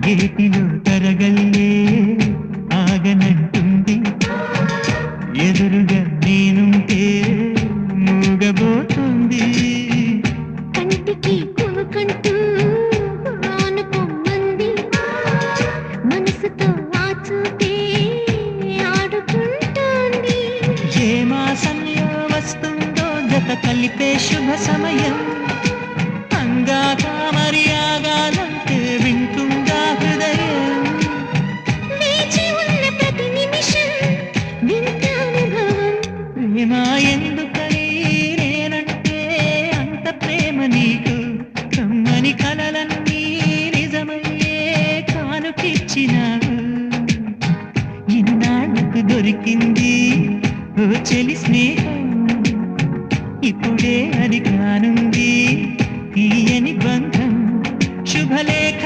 ఏటిలో తరగల్లే ఆగనంటుంది ఎదురుగా నేనుంటే మూగబోతుంది కంటికి కునుకంటూ ఆనుకోమంది మనసుతో ఆచూతే ఆడుకుంటోంది ఏ మాసంలో వస్తుందో జత కలిపే శుభ సమయం అంగాక మరి ఆగాలంటే వింటుందా హృదయం వేచి ఉన్న ప్రతి నిమిషం వింత అనుభవం ప్రేమ ఎందుకని నేనంటే అంత ప్రేమ నీకు కమ్మని కలలన్నీ నిజమయ్యే కానుకిచ్చినావు ఇన్నాళ్ళకు దొరికింది ఓ చెలి స్నేహం ఇప్పుడే అది కానుంది తీయని బంధం శుభలేఖ